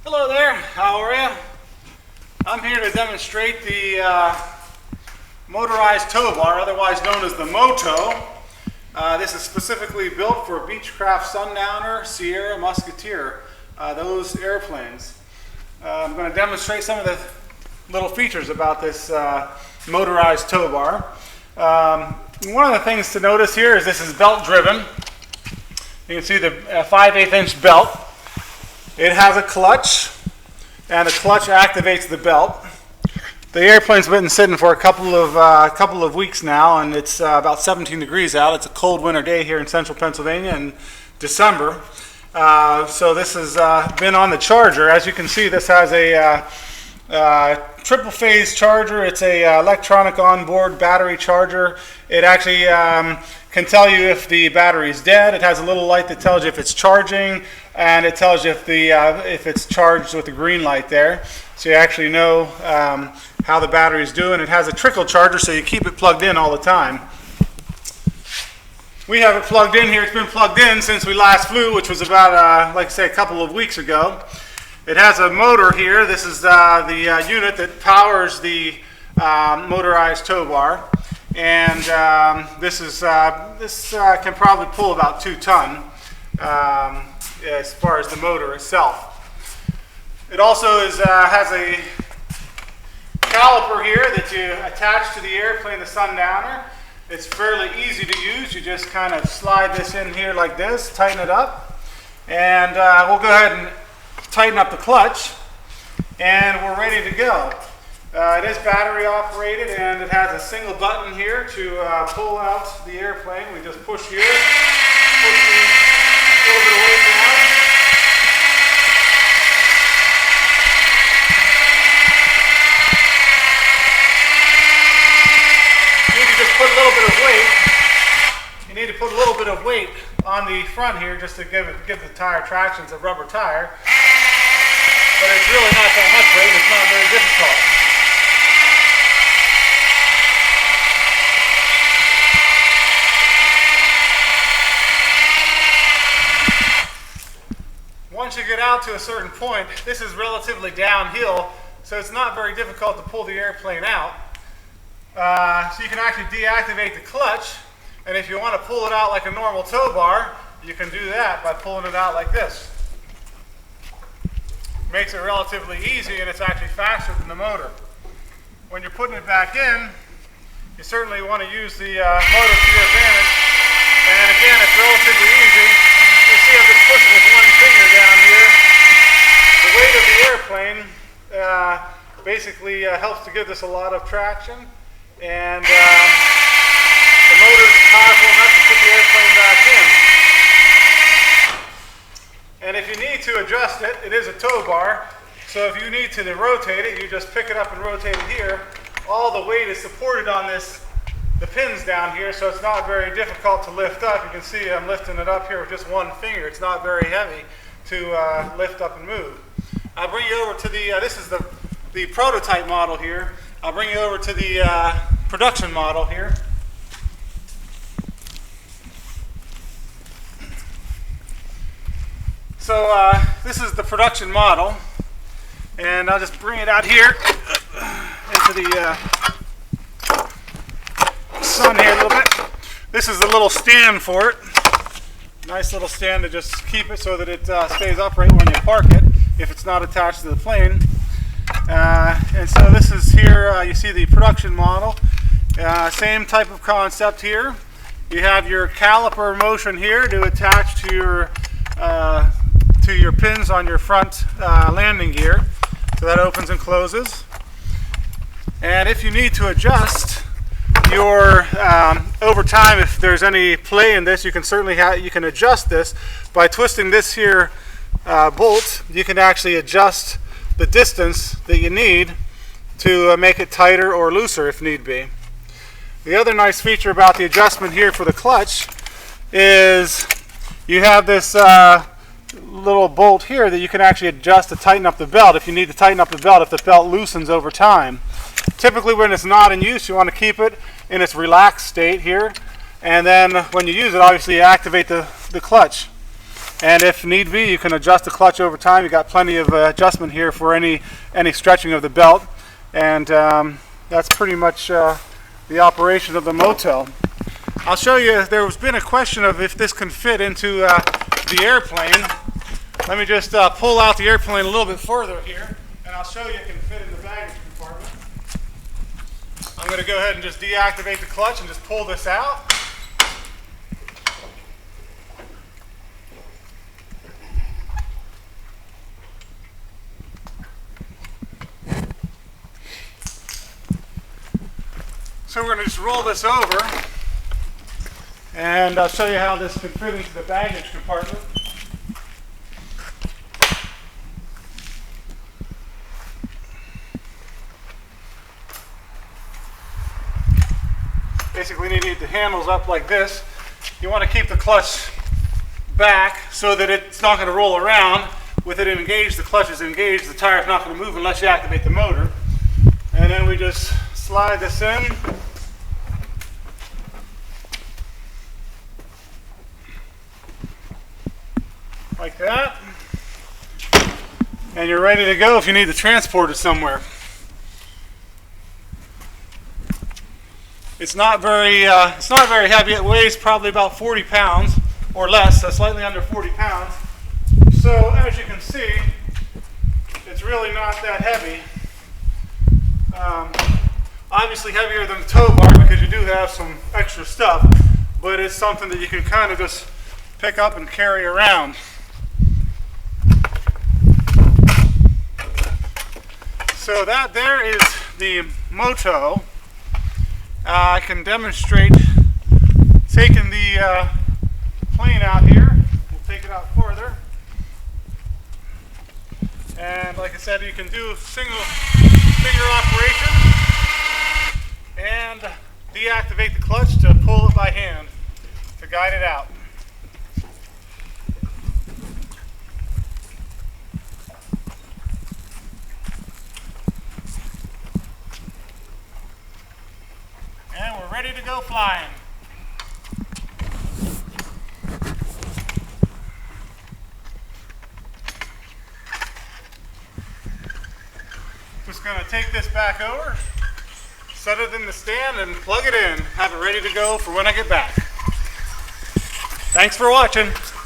Hello there, how are you? I'm here to demonstrate the motorized towbar, otherwise known as the Moto. This is specifically built for Beechcraft, Sundowner, Sierra, Musketeer, those airplanes. I'm going to demonstrate some of the little features about this motorized towbar. One of the things to notice here is this is belt driven. You can see the 5/8 inch belt. It has a clutch, and the clutch activates the belt. The airplane's been sitting for a couple of weeks now, and it's about 17 degrees out. It's a cold winter day here in central Pennsylvania in December. So this has been on the charger. As you can see, this has a triple phase charger. It's a electronic onboard battery charger. It actually can tell you if the battery is dead. It has a little light that tells you if it's charging, and it tells you if it's charged with the green light there. So you actually know how the battery is doing. It has a trickle charger, so you keep it plugged in all the time. We have it plugged in here. It's been plugged in since we last flew, which was about, like I say, a couple of weeks ago. It has a motor here. This is the unit that powers the motorized towbar, and this can probably pull about 2 tons as far as the motor itself. It also has a caliper here that you attach to the airplane, the Sundowner. It's fairly easy to use. You just kind of slide this in here like this, tighten it up, and we'll go ahead and tighten up the clutch, and we're ready to go. It is battery operated, and it has a single button here to pull out the airplane. We just push here, push a little bit of weight down. You need to just put a little bit of weight. You need to put a little bit of weight on the front here just to give the tire traction. It's a rubber tire. But it's really not that much weight. It's not very difficult. Once you get out to a certain point, this is relatively downhill, so it's not very difficult to pull the airplane out. So you can actually deactivate the clutch, and if you want to pull it out like a normal tow bar, you can do that by pulling it out like this. Makes it relatively easy, and it's actually faster than the motor. When you're putting it back in, you certainly want to use the motor to your advantage. And again, it's relatively easy. You see I'm just pushing with one finger down here. The weight of the airplane basically helps to give this a lot of traction, and the motor is powerful enough to put the airplane back in. And if you need to adjust it, it is a tow bar, so if you need to rotate it, you just pick it up and rotate it here. All the weight is supported on the pins down here, so it's not very difficult to lift up. You can see I'm lifting it up here with just one finger. It's not very heavy to lift up and move. I'll bring you over to this is the prototype model here. I'll bring you over to the production model here. So this is the production model, and I'll just bring it out here into the sun here a little bit. This is the little stand for it. Nice little stand to just keep it so that it stays upright when you park it if it's not attached to the plane. And so this is here, you see the production model. Same type of concept here. You have your caliper motion here to attach to your pins on your front landing gear. So that opens and closes. And if you need to adjust your over time, if there's any play in this, you can certainly adjust this by twisting this here bolt. You can actually adjust the distance that you need to make it tighter or looser if need be. The other nice feature about the adjustment here for the clutch is you have this little bolt here that you can actually adjust to tighten up the belt if you need to tighten up the belt if the belt loosens over time. Typically when it's not in use, you want to keep it in its relaxed state here, and then when you use it, obviously you activate the clutch. And if need be, you can adjust the clutch over time. You've got plenty of adjustment here for any stretching of the belt. And that's pretty much the operation of the Moto. I'll show you, there has been a question of if this can fit into the airplane. Let me just pull out the airplane a little bit further here, and I'll show you it can fit in the baggage compartment. I'm going to go ahead and just deactivate the clutch and just pull this out. So we're going to just roll this over, and I'll show you how this can fit into the baggage compartment. Basically, you need the handles up like this. You want to keep the clutch back so that it's not going to roll around. With it engaged, the clutch is engaged, the tire is not going to move unless you activate the motor. And then we just slide this in. Like that. And you're ready to go if you need to transport it somewhere. It's not very heavy. It weighs probably about 40 pounds or less, slightly under 40 pounds. So as you can see, it's really not that heavy. Obviously heavier than the tow bar because you do have some extra stuff, but it's something that you can kind of just pick up and carry around. So that there is the Moto. I can demonstrate taking the plane out here. We'll take it out further. And like I said, you can do single finger operation and deactivate the clutch to pull it by hand to guide it out. And we're ready to go flying. Just going to take this back over, set it in the stand, and plug it in. Have it ready to go for when I get back. Thanks for watching.